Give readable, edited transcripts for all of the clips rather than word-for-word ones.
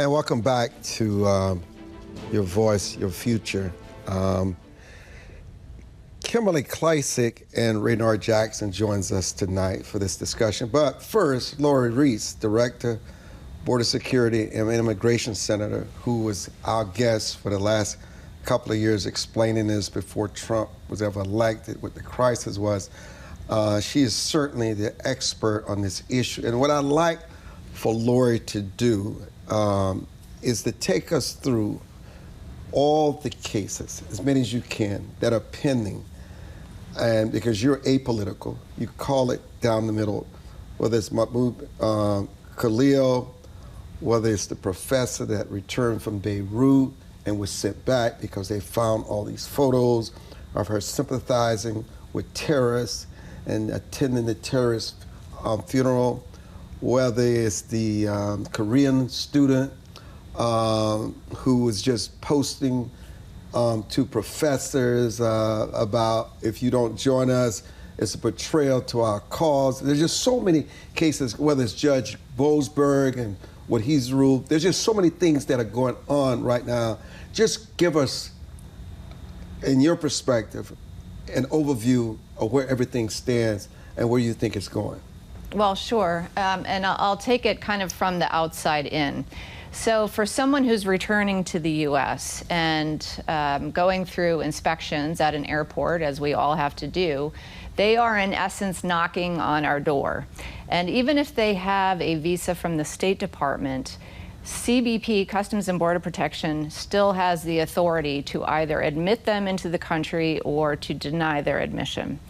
And welcome back to Your Voice, Your Future. Kimberly, Klacik, and Raynard Jackson joins us tonight for this discussion. But first, Lora Ries, Director, Border Security and Immigration Senator, who was our guest for the last couple of years explaining this before Trump was ever elected, what the crisis was. She is certainly the expert on this issue. And what I'd like for Lori to do is to take us through all the cases, as many as you can, that are pending. And because you're apolitical, you call it down the middle, whether it's Mahmoud Khalil, whether it's the professor that returned from Beirut and was sent back because they found all these photos of her sympathizing with terrorists and attending the terrorist funeral, whether it's the Korean student who was just posting to professors about, if you don't join us, it's a betrayal to our cause. There's just so many cases, whether it's Judge Boasberg and what he's ruled. There's just so many things that are going on right now. Just give us, in your perspective, an overview of where everything stands and where you think it's going. Well, sure, and I'll take it kind of from the outside in. So for someone who's returning to the U.S. and going through inspections at an airport, as we all have to do, they are in essence knocking on our door. And even if they have a visa from the State Department, CBP, Customs and Border Protection, still has the authority to either admit them into the country or to deny their admission.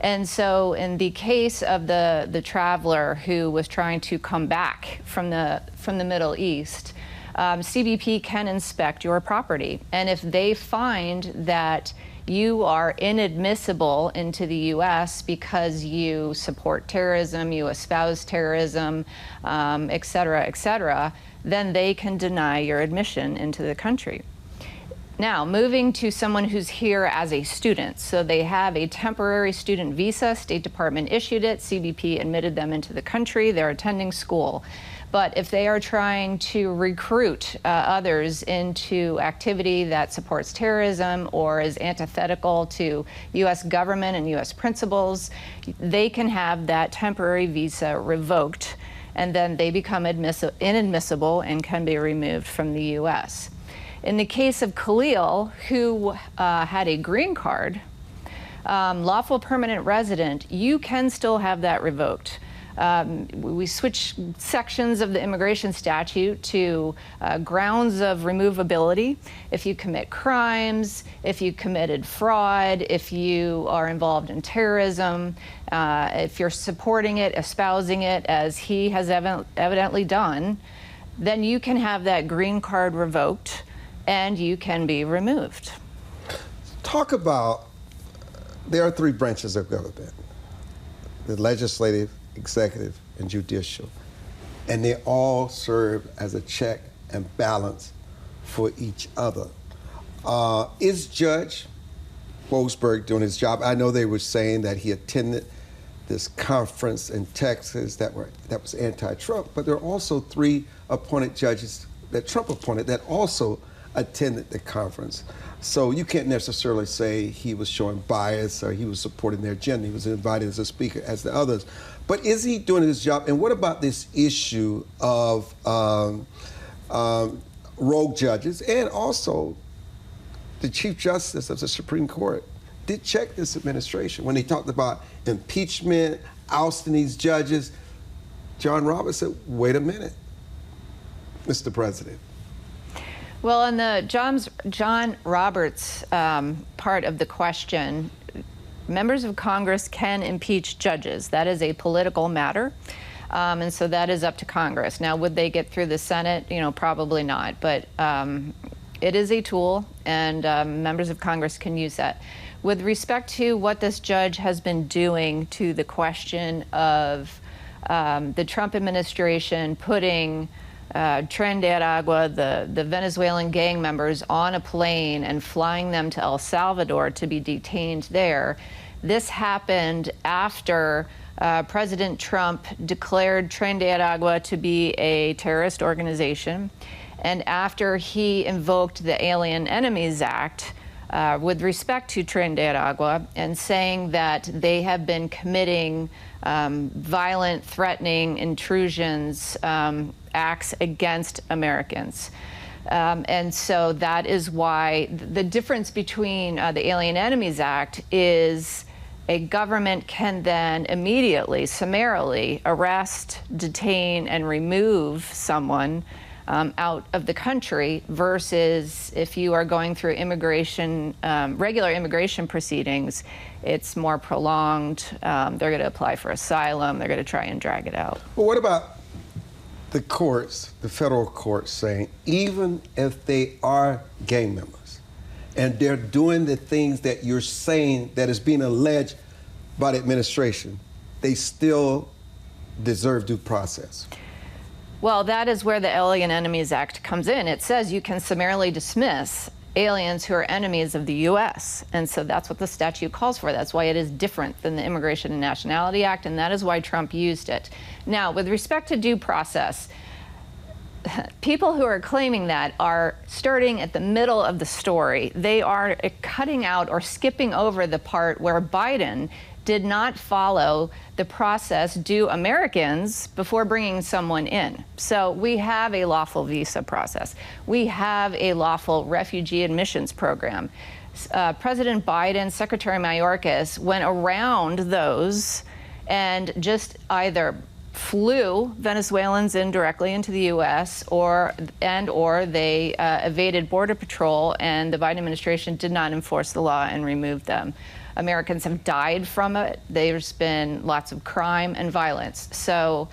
And so in the case of the traveler who was trying to come back from the Middle East, CBP can inspect your property. And if they find that you are inadmissible into the U.S. because you support terrorism, you espouse terrorism, et cetera, then they can deny your admission into the country. Now, moving to someone who's here as a student. So they have a temporary student visa, State Department issued it, CBP admitted them into the country, they're attending school. But if they are trying to recruit others into activity that supports terrorism or is antithetical to U.S. government and U.S. principles, they can have that temporary visa revoked, and then they become inadmissible and can be removed from the U.S. In the case of Khalil, who had a green card, lawful permanent resident, you can still have that revoked. We switch sections of the immigration statute to grounds of removability. If you commit crimes, if you committed fraud, if you are involved in terrorism, if you're supporting it, espousing it, as he has evidently done, then you can have that green card revoked and you can be removed. Talk about, there are three branches of government: the legislative, executive, and judicial. And they all serve as a check and balance for each other. Is Judge Boasberg doing his job? I know they were saying that he attended this conference in Texas that was anti-Trump, but there are also three appointed judges that Trump appointed that also attended the conference. So you can't necessarily say he was showing bias or he was supporting their agenda. He was invited as a speaker as the others. But is he doing his job? And what about this issue of rogue judges? And also, the Chief Justice of the Supreme Court did check this administration when he talked about impeachment, ousting these judges. John Roberts said, wait a minute, Mr. President. Well, in the John Roberts part of the question, members of Congress can impeach judges. That is a political matter, and so that is up to Congress. Now, would they get through the Senate? You know, probably not, but it is a tool, and members of Congress can use that. With respect to what this judge has been doing to the question of the Trump administration putting Tren de Aragua, the Venezuelan gang members, on a plane and flying them to El Salvador to be detained there. This happened after President Trump declared Tren de Aragua to be a terrorist organization. And after he invoked the Alien Enemies Act with respect to Trinidad and Tobago, and saying that they have been committing violent, threatening intrusions, acts against Americans. And so that is why the difference between the Alien Enemies Act is a government can then immediately, summarily arrest, detain, and remove someone out of the country, versus if you are going through immigration, regular immigration proceedings, it's more prolonged. They're going to apply for asylum. They're going to try and drag it out. Well, what about the courts, the federal courts, saying even if they are gang members and they're doing the things that you're saying that is being alleged by the administration, they still deserve due process? Well, that is where the Alien Enemies Act comes in. It says you can summarily dismiss aliens who are enemies of the U.S. And so that's what the statute calls for. That's why it is different than the Immigration and Nationality Act, and that is why Trump used it. Now, with respect to due process, people who are claiming that are starting at the middle of the story. They are cutting out or skipping over the part where Biden did not follow the process due Americans before bringing someone in. So we have a lawful visa process. We have a lawful refugee admissions program. President Biden, Secretary Mayorkas went around those and just either flew Venezuelans in directly into the U.S. or they evaded Border Patrol, and the Biden administration did not enforce the law and removed them. Americans have died from it. There's been lots of crime and violence. So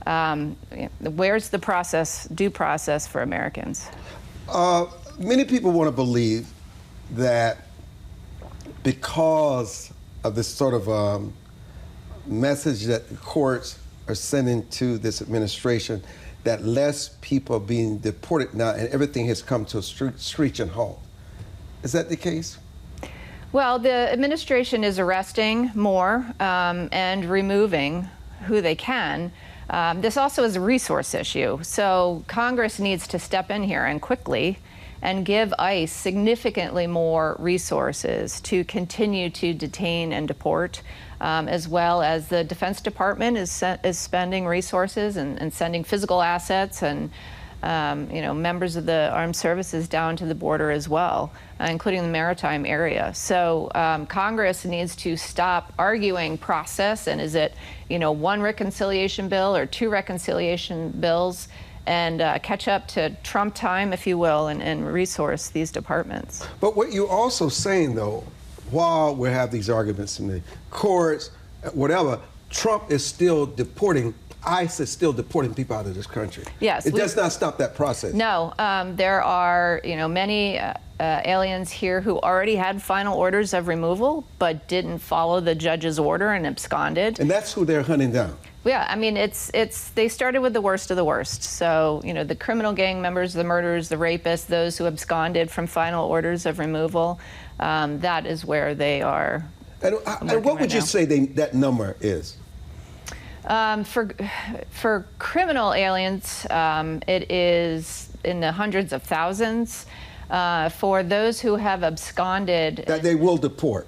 where's the process, due process for Americans? Many people want to believe that because of this sort of message that the courts are sending to this administration, that less people are being deported now and everything has come to a screeching halt. Is that the case? Well, the administration is arresting more and removing who they can. This also is a resource issue. So Congress needs to step in here and quickly and give ICE significantly more resources to continue to detain and deport, as well as the Defense Department is spending resources and sending physical assets and members of the armed services down to the border as well, including the maritime area. So Congress needs to stop arguing process and is it, one reconciliation bill or two reconciliation bills, and catch up to Trump time, if you will, and resource these departments. But what you're also saying, though, while we have these arguments in the courts, whatever, Trump is still deporting. ICE is still deporting people out of this country. Yes. It does not stop that process. No. There are, many aliens here who already had final orders of removal but didn't follow the judge's order and absconded. And that's who they're hunting down. Yeah, I mean, they started with the worst of the worst. So, the criminal gang members, the murderers, the rapists, those who absconded from final orders of removal, that is where they are. And what would you say that number is? For criminal aliens, it is in the hundreds of thousands. For those who have absconded, that they will deport.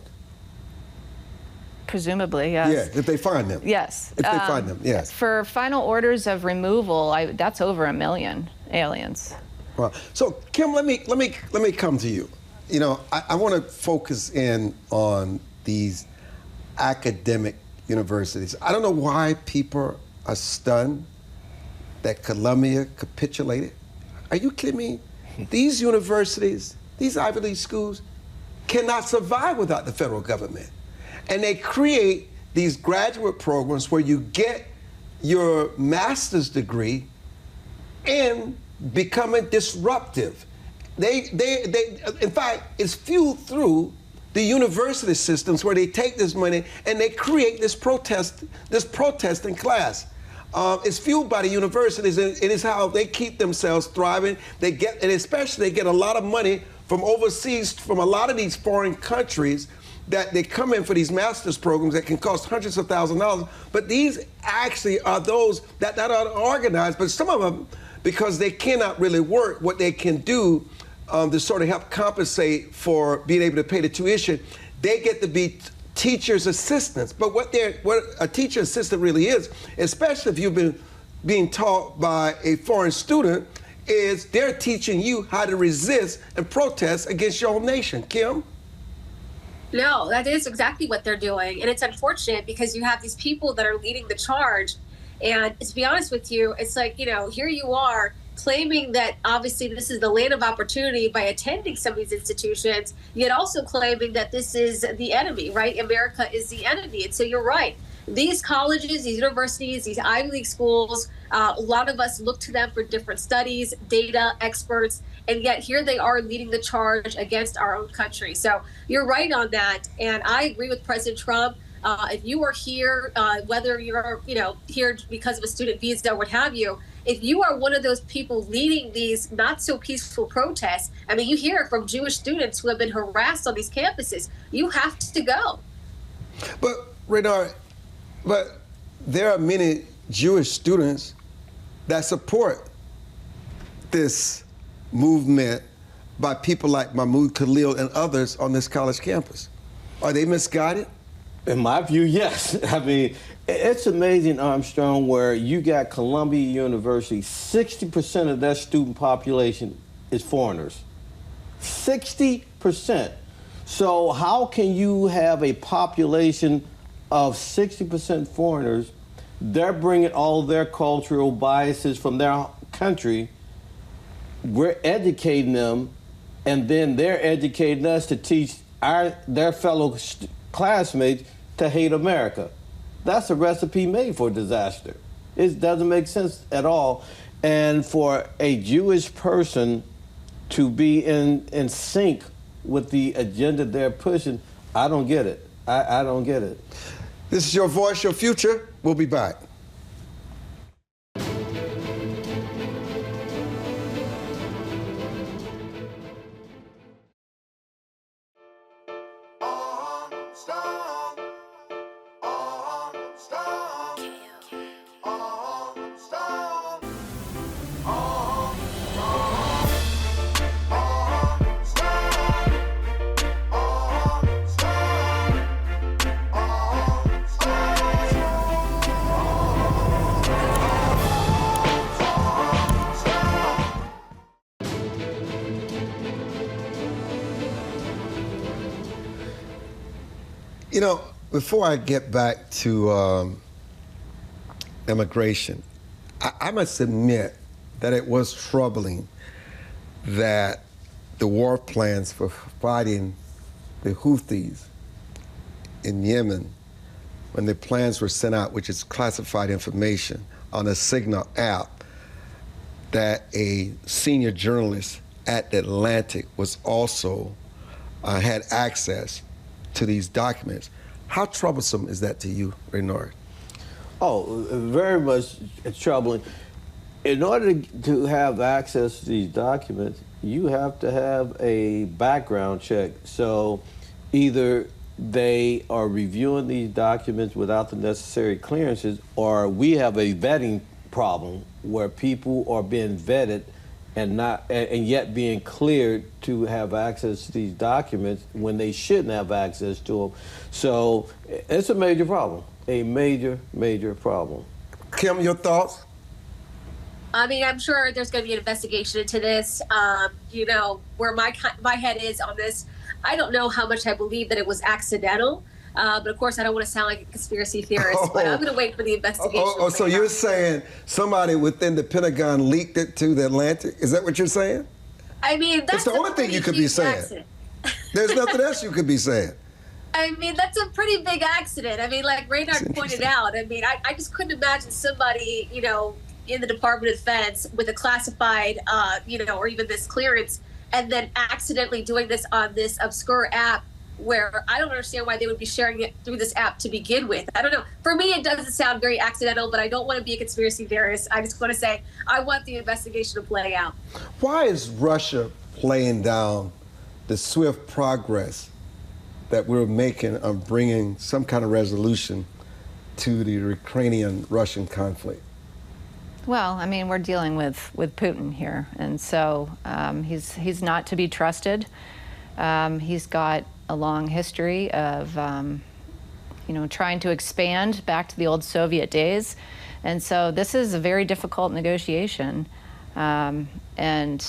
Presumably, yes. Yeah, if they find them. Yes. If they find them, yes. For final orders of removal, that's over 1 million aliens. Well, so Kim, let me come to you. I want to focus in on these academic universities. I don't know why people are stunned that Columbia capitulated. Are you kidding me? These universities, these Ivy League schools, cannot survive without the federal government. And they create these graduate programs where you get your master's degree and becoming disruptive. In fact, it's fueled through the university systems where they take this money and they create this protesting class. It's fueled by the universities, and it is how they keep themselves thriving. They get a lot of money from overseas, from a lot of these foreign countries, that they come in for these master's programs that can cost hundreds of thousands of dollars. But these actually are those that are organized, but some of them because they cannot really work. What they can do to sort of help compensate for being able to pay the tuition, they get to be teacher's assistants. But what a teacher assistant really is, especially if you've been being taught by a foreign student, is they're teaching you how to resist and protest against your own nation. Kim? No, that is exactly what they're doing. And it's unfortunate because you have these people that are leading the charge. And to be honest with you, it's like, here you are claiming that obviously this is the land of opportunity by attending some of these institutions, yet also claiming that this is the enemy, right? America is the enemy. And so you're right. These colleges, these universities, these Ivy League schools, a lot of us look to them for different studies, data, experts, and yet here they are leading the charge against our own country. So you're right on that. And I agree with President Trump. If you are here, whether you're here because of a student visa or what have you, if you are one of those people leading these not so peaceful protests, I mean, you hear it from Jewish students who have been harassed on these campuses, you have to go. But Raynard, but there are many Jewish students that support this movement by people like Mahmoud Khalil and others on this college campus. Are they misguided? In my view, yes. I mean, it's amazing, Armstrong, where you got Columbia University, 60% of their student population is foreigners. 60%. So how can you have a population of 60% foreigners? They're bringing all their cultural biases from their country. We're educating them, and then they're educating us to teach their fellow classmates to hate America. That's a recipe made for disaster. It doesn't make sense at all. And for a Jewish person to be in sync with the agenda they're pushing, I don't get it. I don't get it. This is Your Voice, Your Future. We'll be back. Before I get back to immigration, I must admit that it was troubling that the war plans for fighting the Houthis in Yemen, when the plans were sent out, which is classified information on a Signal app, that a senior journalist at The Atlantic was also had access to these documents. How troublesome is that to you, Raynard? Oh, very much troubling. In order to have access to these documents, you have to have a background check. So either they are reviewing these documents without the necessary clearances, or we have a vetting problem where people are being vetted and yet being cleared to have access to these documents when they shouldn't have access to them. So it's a major problem, a major, major problem. Kim, your thoughts? I mean, I'm sure there's going to be an investigation into this. Where my head is on this, I don't know how much I believe that it was accidental. But of course, I don't want to sound like a conspiracy theorist, but I'm going to wait for the investigation. So you're saying somebody within the Pentagon leaked it to The Atlantic? Is that what you're saying? I mean, that's the only thing you could be saying. Accident. There's nothing else you could be saying. I mean, that's a pretty big accident. I mean, like Raynard pointed out, I mean, I just couldn't imagine somebody, in the Department of Defense with a classified, or even this clearance, and then accidentally doing this on this obscure app where I don't understand why they would be sharing it through this app to begin with. I don't know. For me, it doesn't sound very accidental, but I don't want to be a conspiracy theorist. I just want to say I want the investigation to play out. Why is Russia playing down the swift progress that we're making on bringing some kind of resolution to the Ukrainian-Russian conflict? Well, I mean, we're dealing with Putin here, and so he's not to be trusted. He's got a long history of trying to expand back to the old Soviet days, and so this is a very difficult negotiation, and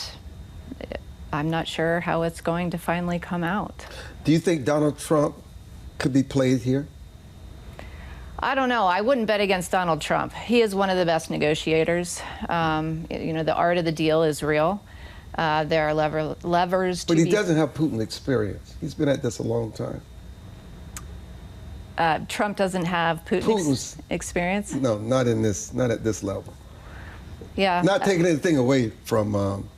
I'm not sure how it's going to finally come out. Do you think Donald Trump could be played here? I don't know. I wouldn't bet against Donald Trump. He is one of the best negotiators. The art of the deal is real. There are levers to But he doesn't have Putin experience. He's been at this a long time. Trump doesn't have Putin's experience? No, not at this level. Yeah. Not taking anything away from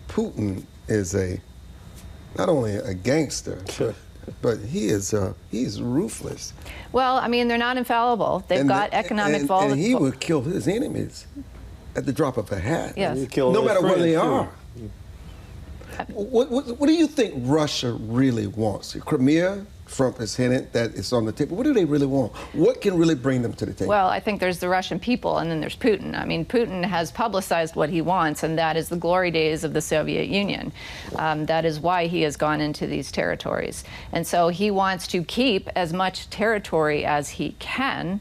Putin is not only a gangster, but he's ruthless. Well, I mean, they're not infallible. They've got economic and he would kill his enemies at the drop of a hat. Yes. No matter where they are. What do you think Russia really wants? Crimea, Trump has hinted that it's on the table. What do they really want? What can really bring them to the table? Well, I think there's the Russian people, and then there's Putin. I mean, Putin has publicized what he wants, and that is the glory days of the Soviet Union. That is why he has gone into these territories. And so he wants to keep as much territory as he can.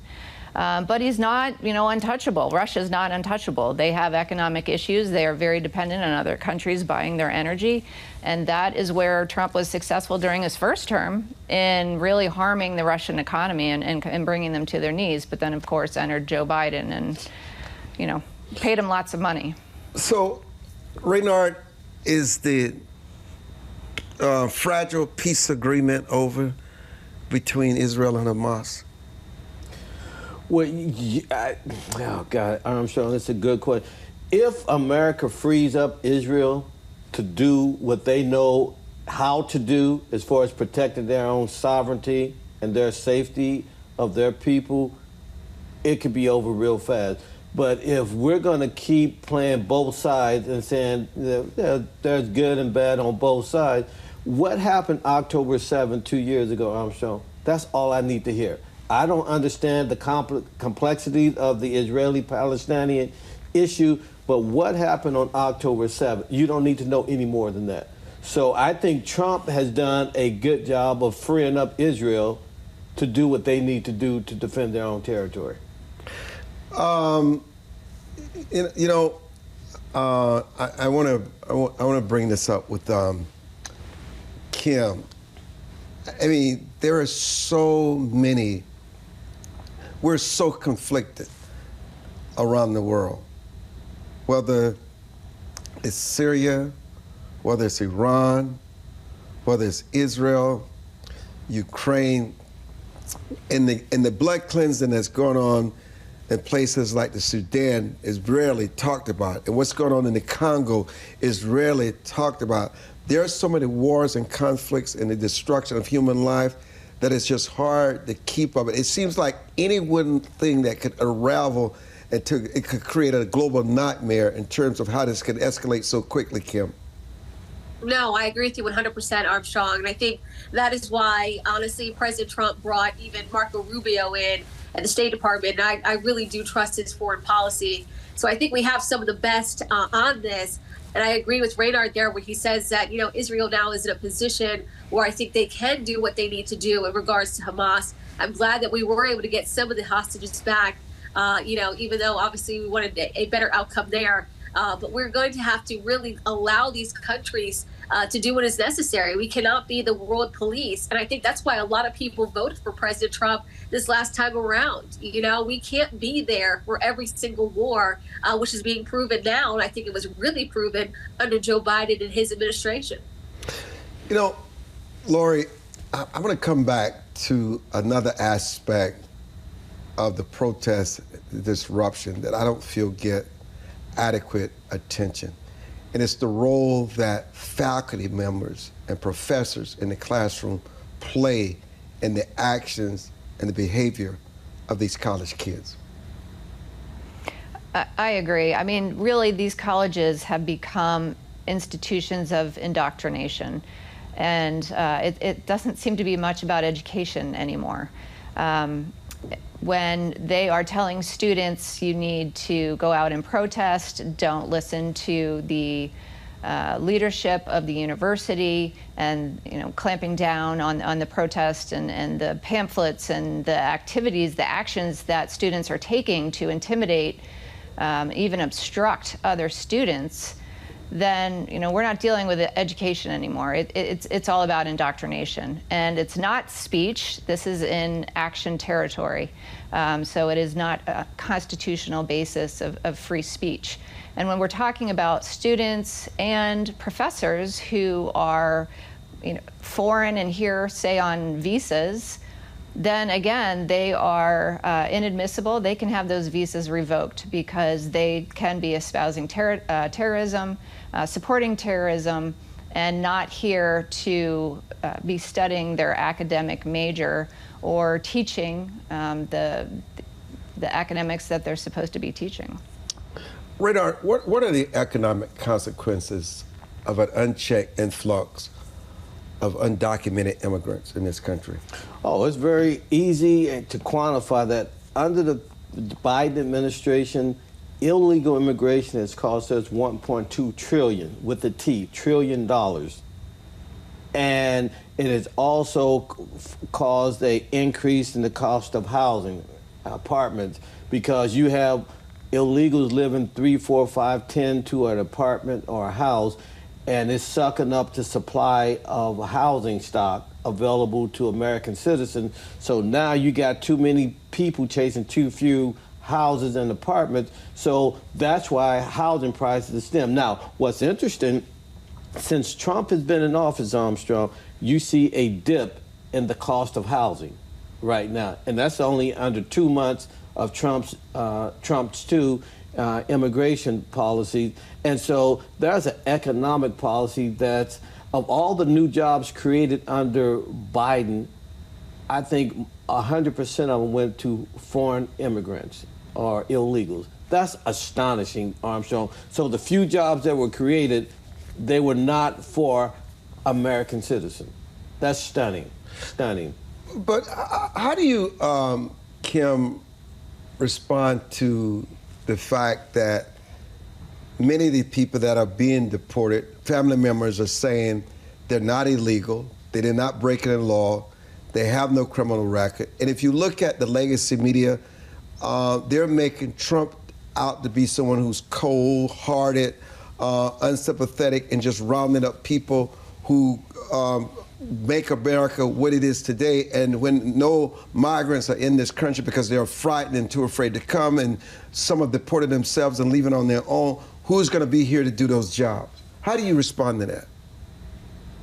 But he's not, untouchable. Russia's not untouchable. They have economic issues. They are very dependent on other countries buying their energy. And that is where Trump was successful during his first term in really harming the Russian economy and bringing them to their knees. But then, of course, entered Joe Biden and, paid him lots of money. So, Raynard, is the fragile peace agreement over between Israel and Hamas? Well, oh God, Armstrong, that's a good question. If America frees up Israel to do what they know how to do as far as protecting their own sovereignty and their safety of their people, it could be over real fast. But if we're going to keep playing both sides and saying there's good and bad on both sides, what happened October 7th, 2 years ago, Armstrong? That's all I need to hear. I don't understand the complexities of the Israeli-Palestinian issue, but what happened on October 7th, you don't need to know any more than that. So I think Trump has done a good job of freeing up Israel to do what they need to do to defend their own territory. I want to bring this up with Kim. I mean, there are so many. We're so conflicted around the world, whether it's Syria, whether it's Iran, whether it's Israel, Ukraine, and the blood cleansing that's going on in places like the Sudan is rarely talked about, and what's going on in the Congo is rarely talked about. There are so many wars and conflicts and the destruction of human life that it's just hard to keep up. It seems like any one thing that could unravel it could create a global nightmare in terms of how this could escalate so quickly, Kim. No, I agree with you 100%, Armstrong. And I think that is why, honestly, President Trump brought even Marco Rubio in at the State Department. And I really do trust his foreign policy. So I think we have some of the best on this. And I agree with Raynard there when he says that, Israel now is in a position where I think they can do what they need to do in regards to Hamas. I'm glad that we were able to get some of the hostages back, even though obviously we wanted a better outcome there. But we're going to have to really allow these countries to do what is necessary. We cannot be the world police. And I think that's why a lot of people voted for President Trump this last time around. We can't be there for every single war, which is being proven now. And I think it was really proven under Joe Biden and his administration. Lori, I want to come back to another aspect of the protest disruption that I don't feel get adequate attention. And it's the role that faculty members and professors in the classroom play in the actions and the behavior of these college kids. I agree. I mean, really, these colleges have become institutions of indoctrination. And it doesn't seem to be much about education anymore. when they are telling students you need to go out and protest, don't listen to the leadership of the university, and clamping down on the protest and the pamphlets and the activities, the actions that students are taking to intimidate, even obstruct other students, then we're not dealing with education anymore. It's all about indoctrination, and it's not speech. This is in action territory, so it is not a constitutional basis of free speech. And when we're talking about students and professors who are foreign and here, say, on visas, then again, they are inadmissible. They can have those visas revoked because they can be espousing terrorism, supporting terrorism, and not here to be studying their academic major or teaching the academics that they're supposed to be teaching. Raynard, what are the economic consequences of an unchecked influx of undocumented immigrants in this country? Oh, it's very easy to quantify that. Under the Biden administration, illegal immigration has cost us $1.2 trillion, with a T, trillion dollars. And it has also caused an increase in the cost of housing, apartments, because you have illegals living 3, 4, 5, 10 to an apartment or a house, and it's sucking up the supply of housing stock available to American citizens. So now you got too many people chasing too few houses and apartments. So that's why housing prices are stem. Now, what's interesting, since Trump has been in office, Armstrong, you see a dip in the cost of housing right now, and that's only under 2 months of Trump's immigration policy. And so there's an economic policy that's, of all the new jobs created under Biden, I think 100% of them went to foreign immigrants or illegals. That's astonishing, Armstrong. So the few jobs that were created, they were not for American citizens. That's stunning, stunning. But how do you, Kim, respond to the fact that many of the people that are being deported, family members are saying they're not illegal, they did not break any law, they have no criminal record. And if you look at the legacy media, they're making Trump out to be someone who's cold-hearted, unsympathetic, and just rounding up people who make America what it is today. And when no migrants are in this country because they're frightened and too afraid to come, and some have deported themselves and leaving on their own, who's going to be here to do those jobs? How do you respond to that?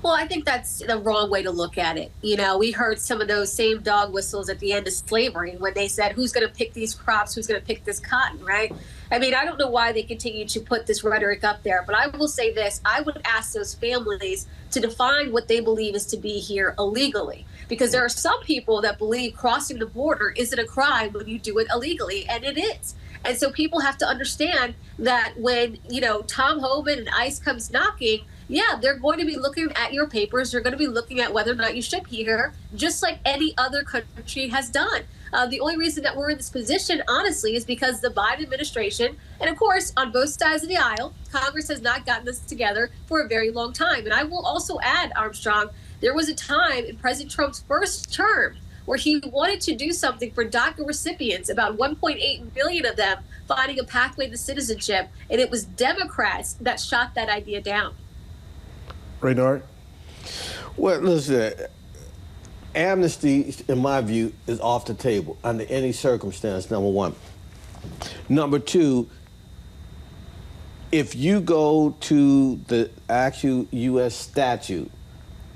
Well, I think that's the wrong way to look at it. We heard some of those same dog whistles at the end of slavery when they said, who's going to pick these crops, who's going to pick this cotton, right? I mean, I don't know why they continue to put this rhetoric up there, but I will say this. I would ask those families to define what they believe is to be here illegally, because there are some people that believe crossing the border isn't a crime when you do it illegally, and it is. And so people have to understand that when, Tom Homan and ICE comes knocking, yeah, they're going to be looking at your papers. They're going to be looking at whether or not you should be here, just like any other country has done. The only reason that we're in this position, honestly, is because the Biden administration, and of course, on both sides of the aisle, Congress has not gotten this together for a very long time. And I will also add, Armstrong, there was a time in President Trump's first term where he wanted to do something for DACA recipients, about 1.8 million of them, finding a pathway to citizenship. And it was Democrats that shot that idea down. Raynard? Well, listen, amnesty, in my view, is off the table under any circumstance, number one. Number two, if you go to the actual U.S. statute,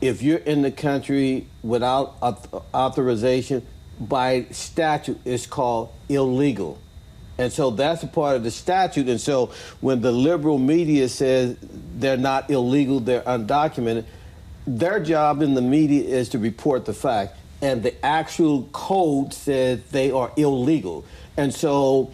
if you're in the country without authorization, by statute, it's called illegal. And so that's a part of the statute. And so when the liberal media says they're not illegal, they're undocumented, their job in the media is to report the fact. And the actual code says they are illegal. And so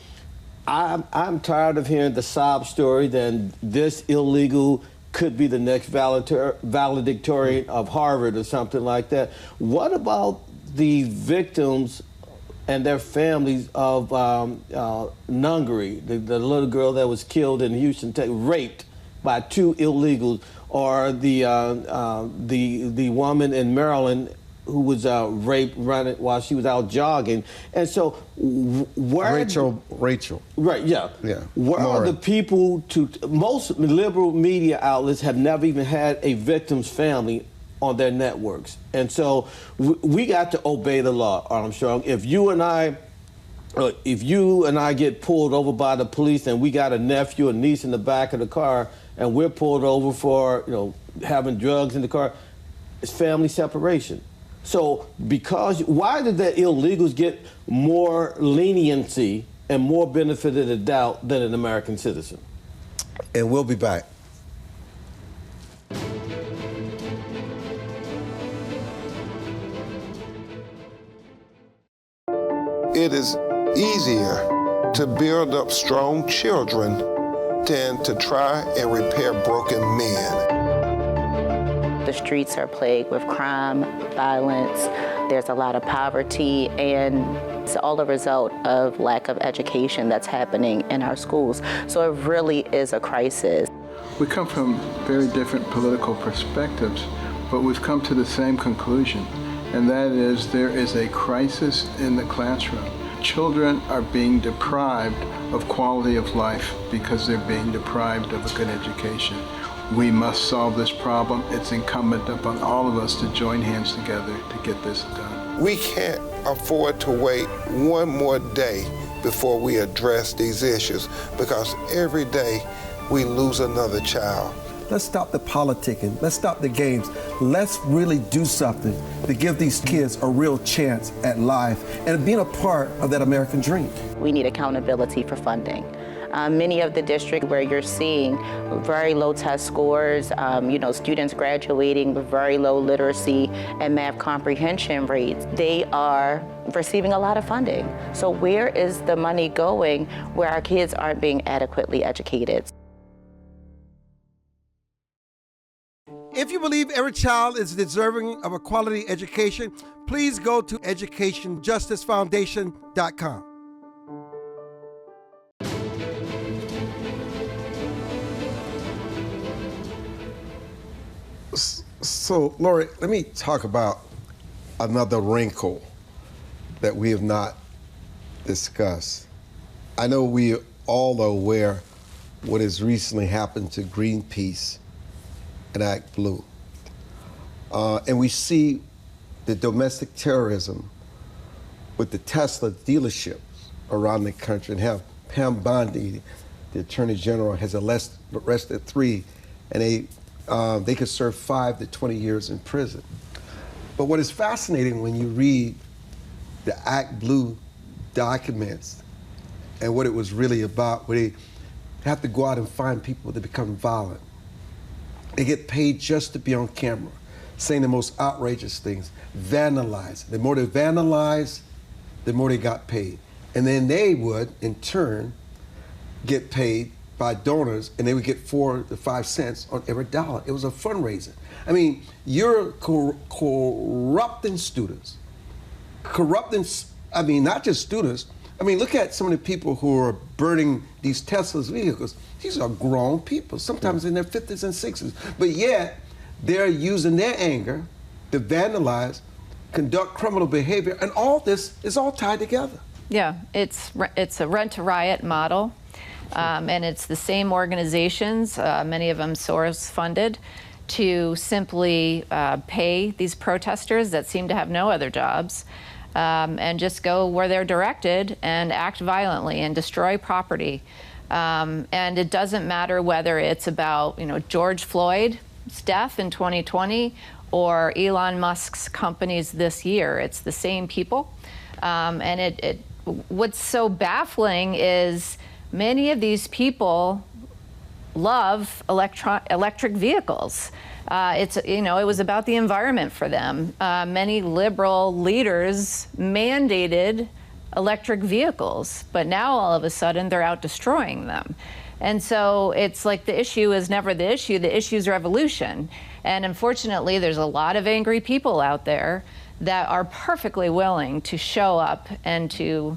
I'm tired of hearing the sob story that this illegal could be the next valedictorian of Harvard or something like that. What about the victims and their families of Nungary, the little girl that was killed in Houston, raped by 2 illegals, or the woman in Maryland who was raped running while she was out jogging. And so where Rachel. Right, yeah. Where Lora. are the people most liberal media outlets have never even had a victim's family on their networks. And so we got to obey the law, Armstrong. If you and I get pulled over by the police and we got a nephew or niece in the back of the car and we're pulled over for, having drugs in the car, it's family separation. So why did the illegals get more leniency and more benefit of the doubt than an American citizen? And we'll be back. It is easier to build up strong children than to try and repair broken men. The streets are plagued with crime, violence, there's a lot of poverty, and it's all a result of lack of education that's happening in our schools. So it really is a crisis. We come from very different political perspectives, but we've come to the same conclusion, and that is there is a crisis in the classroom. Children are being deprived of quality of life because they're being deprived of a good education. We must solve this problem. It's incumbent upon all of us to join hands together to get this done. We can't afford to wait one more day before we address these issues, because every day we lose another child. Let's stop the politicking. Let's stop the games. Let's really do something to give these kids a real chance at life and being a part of that American dream. We need accountability for funding. Many of the districts where you're seeing very low test scores, students graduating with very low literacy and math comprehension rates, they are receiving a lot of funding. So where is the money going where our kids aren't being adequately educated? If you believe every child is deserving of a quality education, please go to educationjusticefoundation.com. So, Lori, let me talk about another wrinkle that we have not discussed. I know we all are aware what has recently happened to Greenpeace and Act Blue. And we see the domestic terrorism with the Tesla dealerships around the country, and have Pam Bondi, the Attorney General, has arrested 3, and they could serve 5 to 20 years in prison. But what is fascinating when you read the Act Blue documents and what it was really about, where they have to go out and find people that become violent. They get paid just to be on camera, saying the most outrageous things, vandalize. The more they vandalize, the more they got paid. And then they would, in turn, get paid by donors, and they would get 4 to 5 cents on every dollar. It was a fundraiser. I mean, you're corrupting students. Not just students. I mean, look at some of the people who are burning these Tesla vehicles. These are grown people, sometimes in their 50s and 60s. But yet, they're using their anger to vandalize, conduct criminal behavior, and all this is all tied together. Yeah, it's a rent-to-riot model. And it's the same organizations, many of them source-funded, to simply pay these protesters that seem to have no other jobs and just go where they're directed and act violently and destroy property. And it doesn't matter whether it's about George Floyd's death in 2020 or Elon Musk's companies this year. It's the same people. And what's so baffling is many of these people love electric vehicles. It was about the environment for them. Many liberal leaders mandated electric vehicles, but now all of a sudden they're out destroying them. And so it's like the issue is never the issue is revolution. And unfortunately, there's a lot of angry people out there that are perfectly willing to show up and to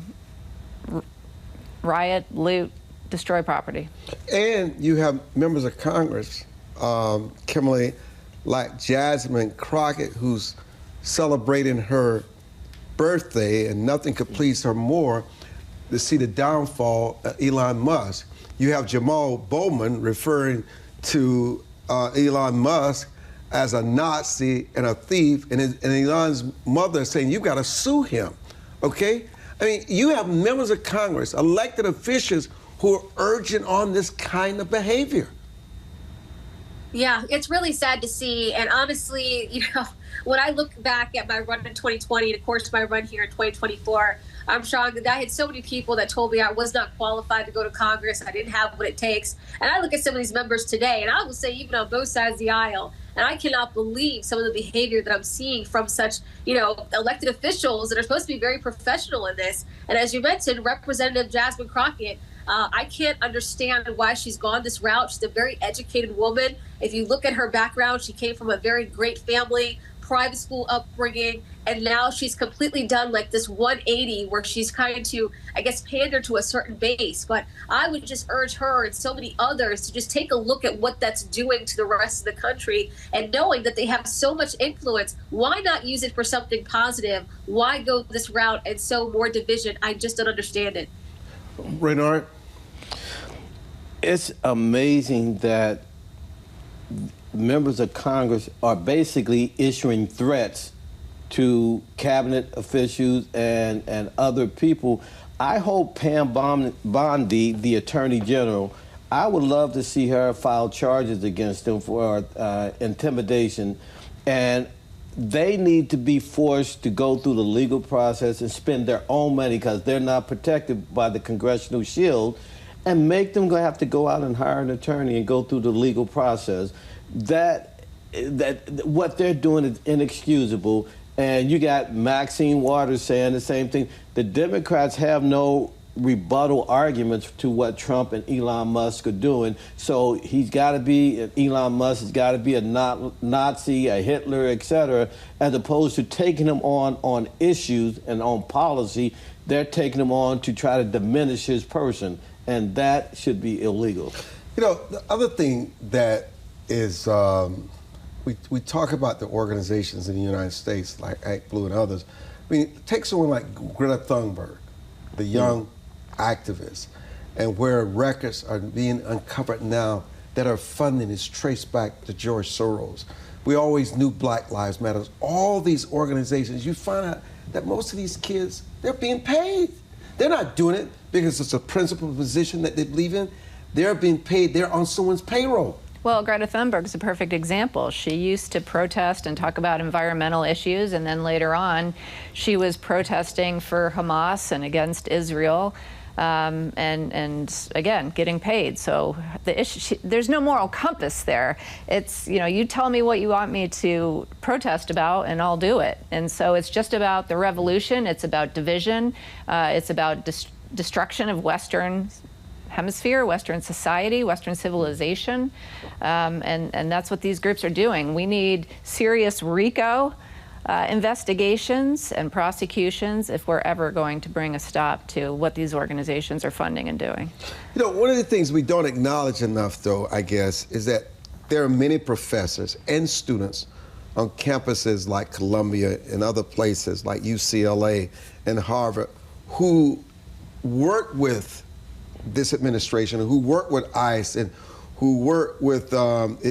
riot, loot, destroy property. And you have members of Congress, Kimberly, like Jasmine Crockett, who's celebrating her birthday, and nothing could please her more to see the downfall of Elon Musk. You have Jamal Bowman referring to Elon Musk as a Nazi and a thief, and Elon's mother saying, you gotta sue him, okay? I mean, you have members of Congress, elected officials, who are urging on this kind of behavior. Yeah, it's really sad to see. And honestly, when I look back at my run in 2020, and of course my run here in 2024, I'm shocked that I had so many people that told me I was not qualified to go to Congress. I didn't have what it takes. And I look at some of these members today, and I will say even on both sides of the aisle, and I cannot believe some of the behavior that I'm seeing from such, elected officials that are supposed to be very professional in this. And as you mentioned, Representative Jasmine Crockett, I can't understand why she's gone this route. She's a very educated woman. If you look at her background, she came from a very great family, private school upbringing, and now she's completely done like this 180 where she's trying to, I guess, pander to a certain base. But I would just urge her and so many others to just take a look at what that's doing to the rest of the country, and knowing that they have so much influence, why not use it for something positive? Why go this route and sow more division? I just don't understand it. Raynard? It's amazing that members of Congress are basically issuing threats to cabinet officials and other people. I hope Pam Bondi, the Attorney General, I would love to see her file charges against them for intimidation. And they need to be forced to go through the legal process and spend their own money because they're not protected by the Congressional Shield, and make them have to go out and hire an attorney and go through the legal process. That what they're doing is inexcusable. And you got Maxine Waters saying the same thing. The Democrats have no rebuttal arguments to what Trump and Elon Musk are doing. So Elon Musk has got to be a Nazi, a Hitler, et cetera, as opposed to taking him on issues and on policy. They're taking him on to try to diminish his person, and that should be illegal. The other thing that is, we talk about the organizations in the United States, like Act Blue and others. I mean, take someone like Greta Thunberg, the young activist, and where records are being uncovered now that our funding is traced back to George Soros. We always knew Black Lives Matter. All these organizations, you find out that most of these kids, they're being paid. They're not doing it because it's a principal position that they believe in. They're being paid. They're on someone's payroll. Well, Greta Thunberg is a perfect example. She used to protest and talk about environmental issues, and then later on, she was protesting for Hamas and against Israel, and again, getting paid. So the issue, there's no moral compass there. It's, you tell me what you want me to protest about, and I'll do it. And so it's just about the revolution. It's about division. It's about destruction of Western Hemisphere, Western society, Western civilization, and that's what these groups are doing. We need serious RICO investigations and prosecutions if we're ever going to bring a stop to what these organizations are funding and doing. One of the things we don't acknowledge enough, though, I guess, is that there are many professors and students on campuses like Columbia and other places like UCLA and Harvard who work with this administration, who work with ICE and who work with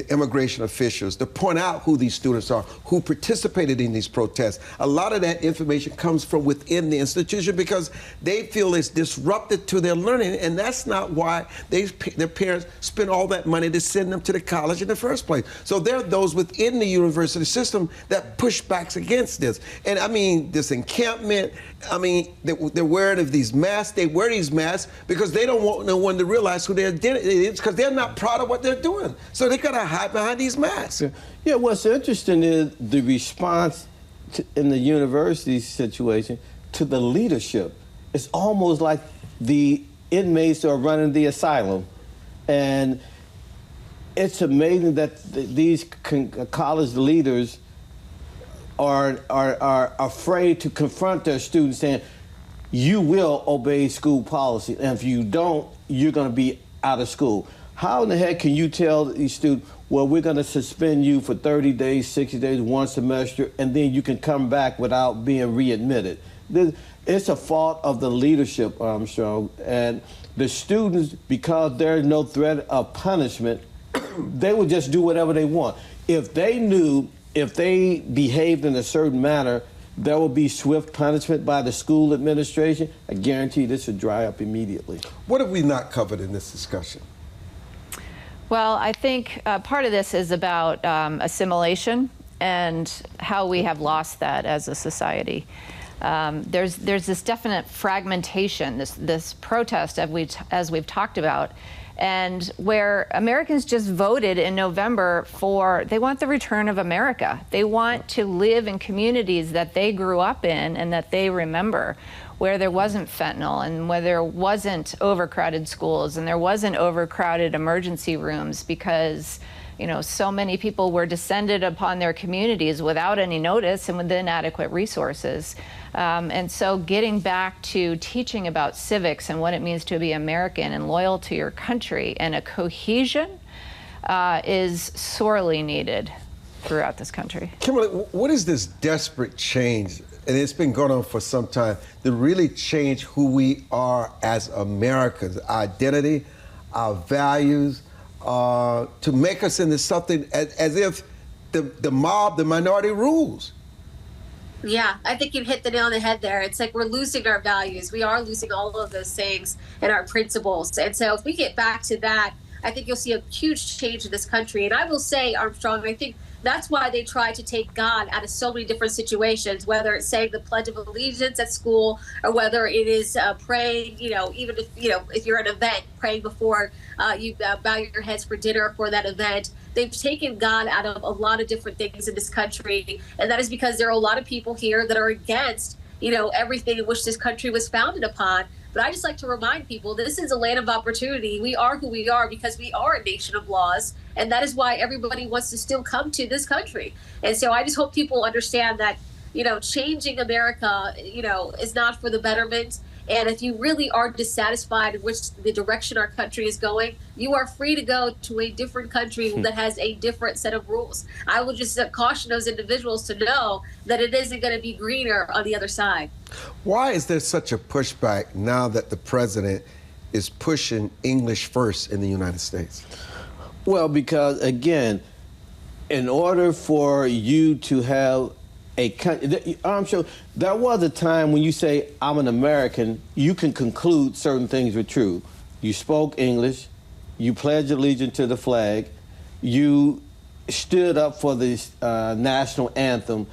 immigration officials to point out who these students are, who participated in these protests. A lot of that information comes from within the institution because they feel it's disruptive to their learning, and that's not why their parents spend all that money to send them to the college in the first place. So there are those within the university system that push back against this. And I mean, this encampment, I mean, they're wearing these masks. They wear these masks because they don't want no one to realize who their identity is, because they're not proud of what they're doing. So they gotta hide behind these masks. Yeah, what's interesting is the response in the university situation to the leadership. It's almost like the inmates are running the asylum. And it's amazing that these college leaders are afraid to confront their students saying, you will obey school policy, and if you don't, you're going to be out of school. How in the heck can you tell these students, well, we're going to suspend you for 30 days, 60 days, one semester, and then you can come back without being readmitted? It's a fault of the leadership, Armstrong, and the students, because there's no threat of punishment, they would just do whatever they want. If they knew, if they behaved in a certain manner, there will be swift punishment by the school administration, I guarantee this would dry up immediately. What have we not covered in this discussion? Well, I think part of this is about assimilation and how we have lost that as a society. There's this definite fragmentation, this protest as we've talked about, and where Americans just voted in November they want the return of America. They want to live in communities that they grew up in and that they remember, where there wasn't fentanyl and where there wasn't overcrowded schools and there wasn't overcrowded emergency rooms, because so many people were descended upon their communities without any notice and with inadequate resources. And so getting back to teaching about civics and what it means to be American and loyal to your country and a cohesion is sorely needed throughout this country. Kimberly, what is this desperate change, and it's been going on for some time, to really change who we are as Americans, our identity, our values, to make us into something as if the mob, the minority rules? Yeah, I think you've hit the nail on the head there. It's like we're losing our values. We are losing all of those things and our principles. And so if we get back to that, I think you'll see a huge change in this country. And I will say, Armstrong, I think that's why they try to take God out of so many different situations, whether it's saying the Pledge of Allegiance at school or whether it is praying, even if you're at an event, praying before you bow your heads for dinner for that event. They've taken God out of a lot of different things in this country. And that is because there are a lot of people here that are against, everything in which this country was founded upon. But I just like to remind people, this is a land of opportunity. We are who we are because we are a nation of laws. And that is why everybody wants to still come to this country. And so I just hope people understand that, changing America, is not for the betterment. And if you really are dissatisfied with which the direction our country is going, you are free to go to a different country that has a different set of rules. I will just caution those individuals to know that it isn't going to be greener on the other side. Why is there such a pushback now that the president is pushing English first in the United States? Well, because, again, in order for you to have I'm sure there was a time when you say, I'm an American, you can conclude certain things were true. You spoke English, you pledged allegiance to the flag, you stood up for the national anthem.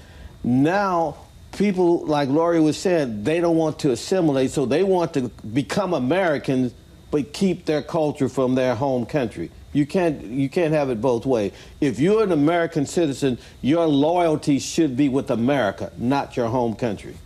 Now, people, like Lori was saying, they don't want to assimilate, so they want to become Americans, but keep their culture from their home country. You can't have it both ways. If you're an American citizen, your loyalty should be with America, not your home country.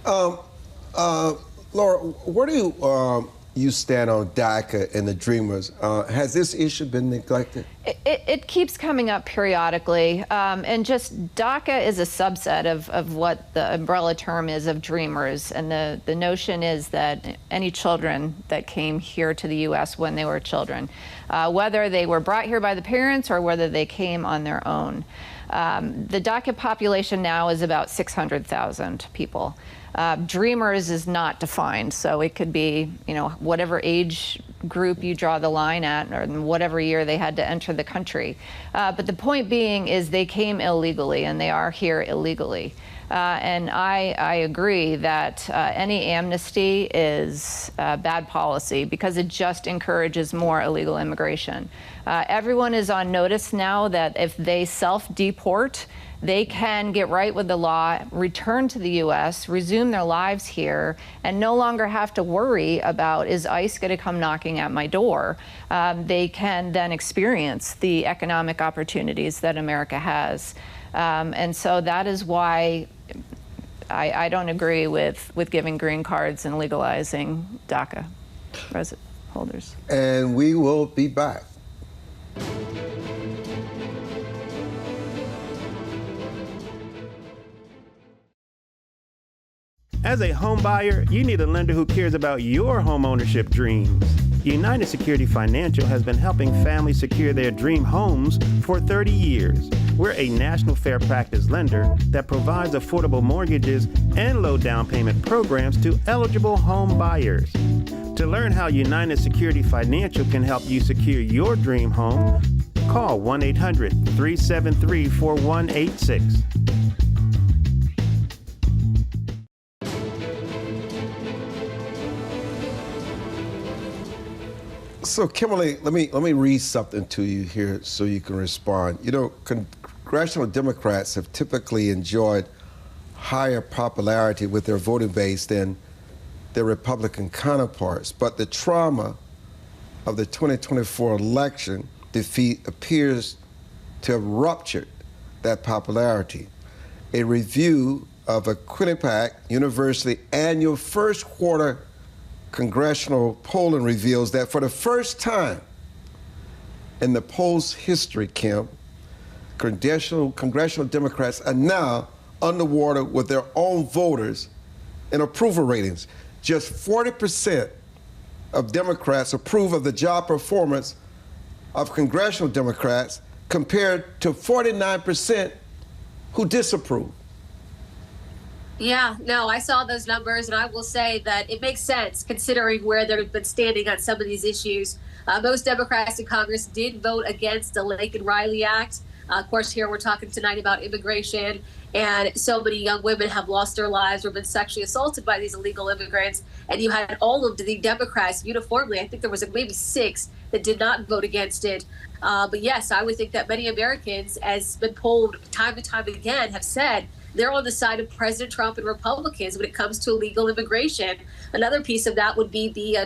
Lora, where do you stand on DACA and the Dreamers? Has this issue been neglected? It keeps coming up periodically, and just DACA is a subset of what the umbrella term is of Dreamers, and the notion is that any children that came here to the U.S. when they were children, whether they were brought here by the parents or whether they came on their own. The DACA population now is about 600,000 people. Dreamers is not defined, so it could be, whatever age group you draw the line at, or whatever year they had to enter the country. But the point being is they came illegally, and they are here illegally. And I agree that any amnesty is bad policy because it just encourages more illegal immigration. Everyone is on notice now that if they self-deport, they can get right with the law, return to the U.S., resume their lives here, and no longer have to worry about, is ICE going to come knocking at my door? They can then experience the economic opportunities that America has. And so that is why I don't agree with giving green cards and legalizing DACA resident holders. And we will be back. As a home buyer, you need a lender who cares about your home ownership dreams. United Security Financial has been helping families secure their dream homes for 30 years. We're a national fair practice lender that provides affordable mortgages and low down payment programs to eligible home buyers. To learn how United Security Financial can help you secure your dream home, call 1-800-373-4186. So, Kimberly, let me read something to you here so you can respond. You know, Congressional Democrats have typically enjoyed higher popularity with their voting base than their Republican counterparts, but the trauma of the 2024 election defeat appears to have ruptured that popularity. A review of a Quinnipiac University annual first quarter Congressional polling reveals that for the first time in the poll's history, Kim, Congressional Democrats are now underwater with their own voters in approval ratings. Just 40% of Democrats approve of the job performance of Congressional Democrats compared to 49% who disapprove. Yeah, no, I saw those numbers, and I will say that it makes sense considering where they've been standing on some of these issues. Most Democrats in Congress did vote against the Laken Riley Act. Of course, here we're talking tonight about immigration, and so many young women have lost their lives or been sexually assaulted by these illegal immigrants. And you had all of the Democrats uniformly, I think there was maybe 6 that did not vote against it. But yes, I would think that many Americans, as been polled time and time again, have said they're on the side of President Trump and Republicans when it comes to illegal immigration. Another piece of that would be the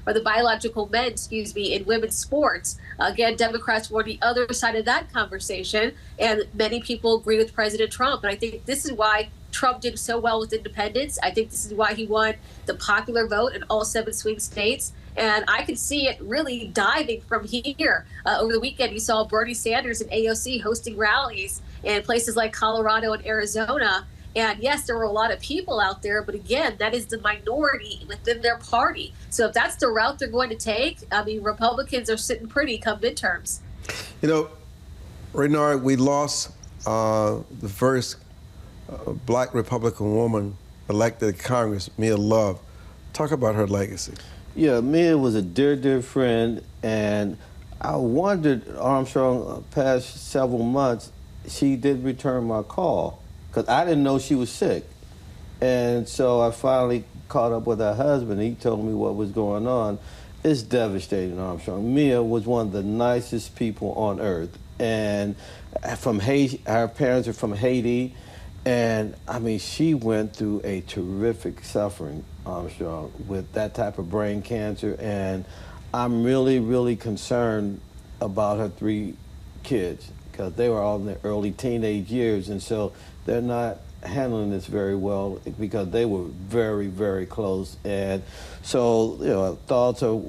the biological men, in women's sports. Again, Democrats were on the other side of that conversation, and many people agree with President Trump. And I think this is why Trump did so well with independents. I think this is why he won the popular vote in all 7 swing states. And I could see it really diving from here. Over the weekend, you saw Bernie Sanders and AOC hosting rallies in places like Colorado and Arizona. And yes, there were a lot of people out there, but again, that is the minority within their party. So if that's the route they're going to take, I mean, Republicans are sitting pretty come midterms. You know, Raynard, we lost the first black Republican woman elected to Congress, Mia Love. Talk about her legacy. Yeah, Mia was a dear, dear friend, and I wondered, Armstrong, past several months, she did return my call, because I didn't know she was sick. And so I finally caught up with her husband. He told me what was going on. It's devastating, Armstrong. Mia was one of the nicest people on earth. And from Haiti, her parents are from Haiti. And I mean, she went through a terrific suffering, Armstrong, with that type of brain cancer. And I'm really, really concerned about her 3 kids, because they were all in their early teenage years. And so they're not handling this very well because they were very, very close. And so, you know, thoughts are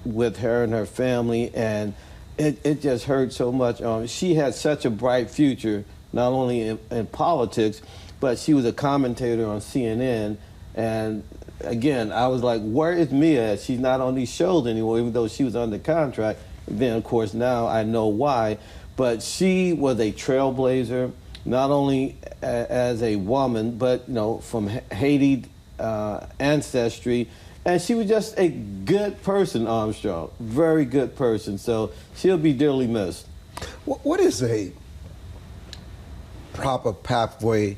with her and her family, and it just hurt so much. She had such a bright future, not only in politics, but she was a commentator on CNN. And again, I was like, where is Mia? She's not on these shows anymore, even though she was under contract. Then, of course, now I know why. But she was a trailblazer, not only as a woman, but, you know, from Haiti ancestry. And she was just a good person, Armstrong, very good person. So she'll be dearly missed. What is a proper pathway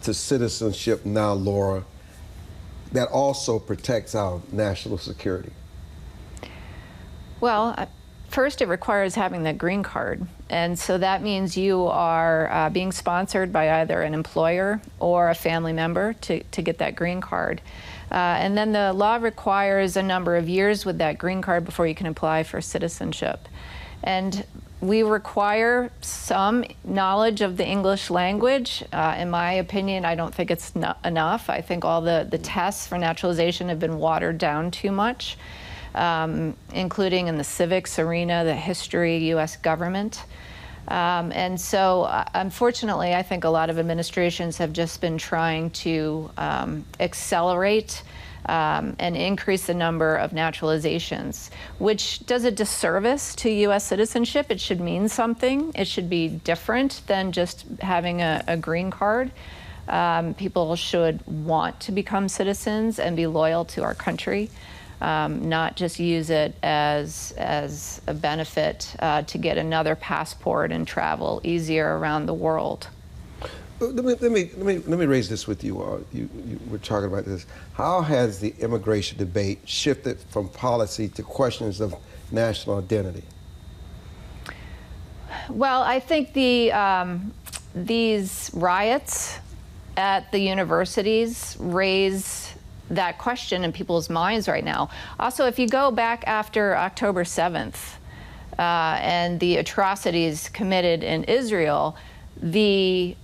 to citizenship now, Lora, that also protects our national security? Well, first it requires having the green card. And so that means you are being sponsored by either an employer or a family member to get that green card. And then the law requires a number of years with that green card before you can apply for citizenship. And we require some knowledge of the English language. In my opinion, I don't think it's enough. I think all the tests for naturalization have been watered down too much, including in the civics arena, the history, U.S. government. And so, unfortunately, I think a lot of administrations have just been trying to accelerate and increase the number of naturalizations, which does a disservice to U.S. citizenship. It should mean something. It should be different than just having a green card. People should want to become citizens and be loyal to our country, not just use it as a benefit to get another passport and travel easier around the world. Let me raise this with you all. You were talking about this. How has the immigration debate shifted from policy to questions of national identity? Well, I think these riots at the universities raise that question in people's minds right now. Also, if you go back after October 7th and the atrocities committed in Israel, the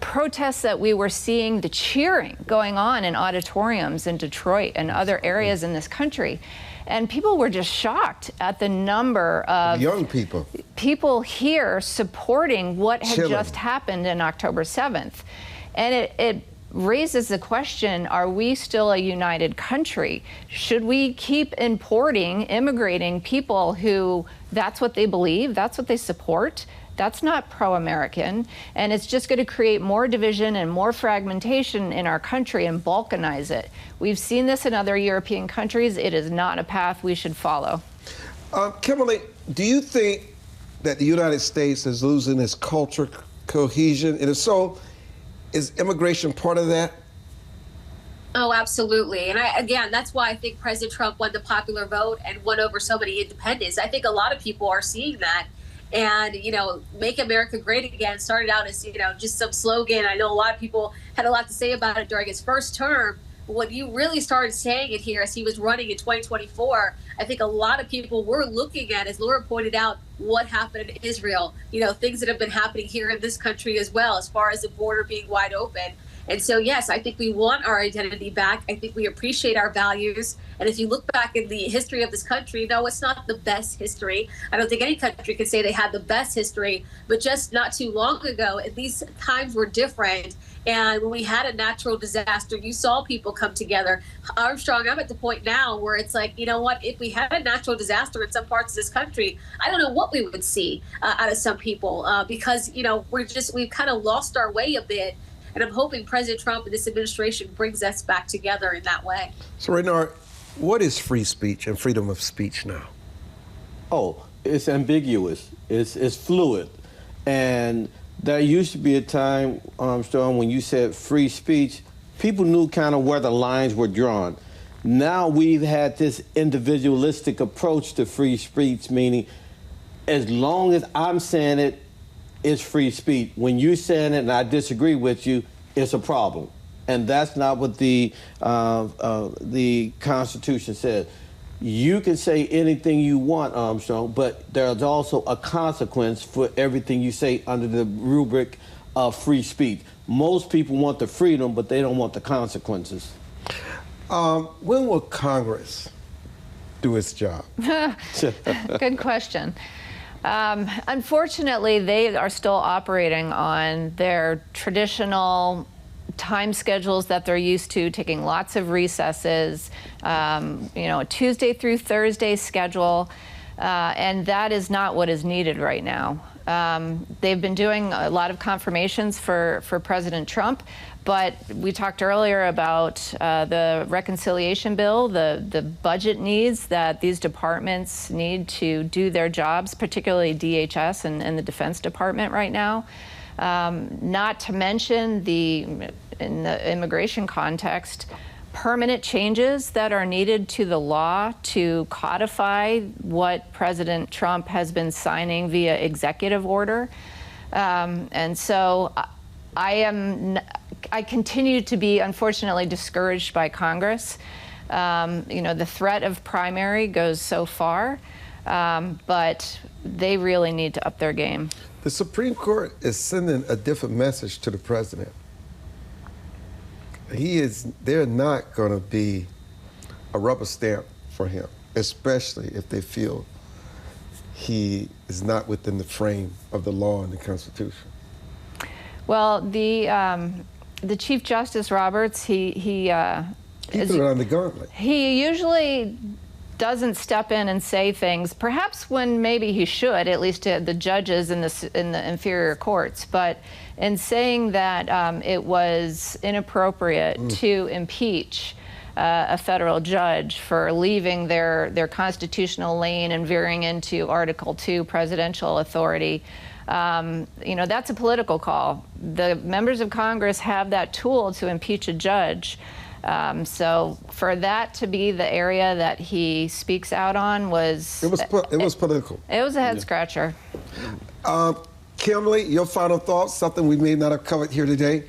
protests that we were seeing, the cheering going on in auditoriums in Detroit and other areas in this country, and people were just shocked at the number of young people here supporting what had just happened in October 7th. And it raises the question, are we still a united country? Should we keep immigrating people who that's what they believe, that's what they support? That's not pro-American, and it's just going to create more division and more fragmentation in our country and balkanize it. We've seen this in other European countries. It is not a path we should follow. Kimberly, do you think that the United States is losing its culture cohesion? And if so, is immigration part of that? Oh, absolutely. And again, that's why I think President Trump won the popular vote and won over so many independents. I think a lot of people are seeing that. And, Make America Great Again started out as, just some slogan. I know a lot of people had a lot to say about it during his first term. But when you really started saying it here as he was running in 2024, I think a lot of people were looking at, as Lora pointed out, what happened in Israel, things that have been happening here in this country as well, as far as the border being wide open. And so, yes, I think we want our identity back. I think we appreciate our values. And if you look back in the history of this country, no, it's not the best history. I don't think any country can say they had the best history, but just not too long ago, at least times were different. And when we had a natural disaster, you saw people come together. Armstrong, I'm at the point now where it's like, if we had a natural disaster in some parts of this country, I don't know what we would see out of some people because, we've kind of lost our way a bit. And I'm hoping President Trump and this administration brings us back together in that way. So, Raynard, what is free speech and freedom of speech now? Oh, it's ambiguous. It's fluid. And there used to be a time, Armstrong, when you said free speech, people knew kind of where the lines were drawn. Now we've had this individualistic approach to free speech, meaning as long as I'm saying it, it's free speech. When you're saying it and I disagree with you, it's a problem. And that's not what the Constitution says. You can say anything you want, Armstrong, but there's also a consequence for everything you say under the rubric of free speech. Most people want the freedom, but they don't want the consequences. When will Congress do its job? Good question. Unfortunately, they are still operating on their traditional time schedules that they're used to, taking lots of recesses, a Tuesday through Thursday schedule, and that is not what is needed right now. They've been doing a lot of confirmations for President Trump, but we talked earlier about the reconciliation bill, the budget needs that these departments need to do their jobs, particularly DHS and the Defense Department right now. Not to mention in the immigration context, permanent changes that are needed to the law to codify what President Trump has been signing via executive order. And so I continue to be, unfortunately, discouraged by Congress. The threat of primary goes so far, but they really need to up their game. The Supreme Court is sending a different message to the president. They're not going to be a rubber stamp for him, especially if they feel he is not within the frame of the law and the Constitution? Well, the Chief Justice Roberts, he threw it on the gauntlet. He usually doesn't step in and say things, perhaps when maybe he should, at least to the judges in the inferior courts, but in saying that it was inappropriate to impeach a federal judge for leaving their constitutional lane and veering into Article 2 presidential authority, that's a political call. The members of Congress have that tool to impeach a judge. So for that to be the area that he speaks out on was... It was political. It was a head scratcher. Kimberly, your final thoughts, something we may not have covered here today?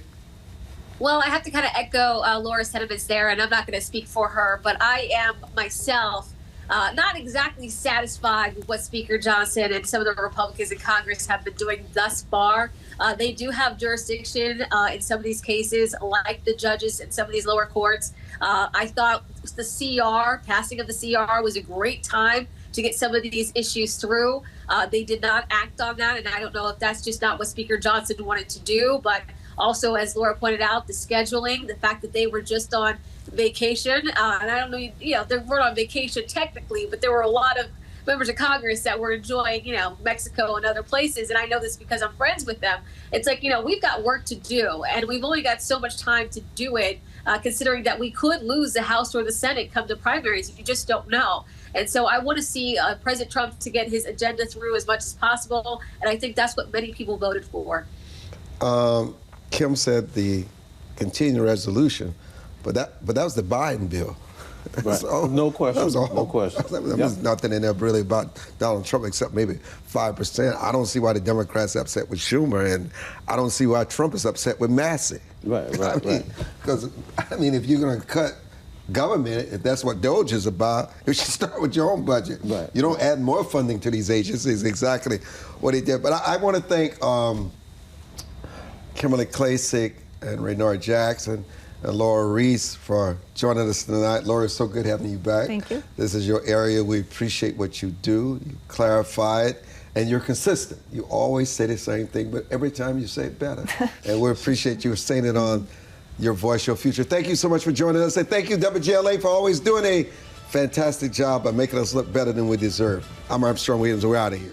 Well, I have to kind of echo Lora's sentiments there, and I'm not going to speak for her, but I am myself not exactly satisfied with what Speaker Johnson and some of the Republicans in Congress have been doing thus far. They do have jurisdiction in some of these cases, like the judges in some of these lower courts. I thought the passing of the CR was a great time to get some of these issues through. They did not act on that, and I don't know if that's just not what Speaker Johnson wanted to do, but also, as Lora pointed out, the scheduling, the fact that they were just on vacation, and I don't know, they weren't on vacation technically, but there were a lot of members of Congress that were enjoying, Mexico and other places, and I know this because I'm friends with them. It's like, we've got work to do, and we've only got so much time to do it, considering that we could lose the House or the Senate come to primaries. You just don't know. And so I want to see President Trump to get his agenda through as much as possible, and I think that's what many people voted for. Kim said the continuing resolution, but that was the Biden bill. Right. So, no question. No question. There was nothing in there really about Donald Trump except maybe 5%. I don't see why the Democrats are upset with Schumer, and I don't see why Trump is upset with Massey. Right. Because, if you're going to cut government, if that's what DOGE is about, you should start with your own budget. Right. You don't add more funding to these agencies, exactly what he did. But I want to thank Kimberly Klacik and Raynard Jackson and Lora Ries for joining us tonight. Lora, it's so good having you back. Thank you. This is your area. We appreciate what you do. You clarify it, and you're consistent. You always say the same thing, but every time you say it better. And we appreciate you saying it on Your Voice, Your Future. Thank you so much for joining us, and thank you, WGLA, for always doing a fantastic job by making us look better than we deserve. I'm Armstrong Williams. We're out of here.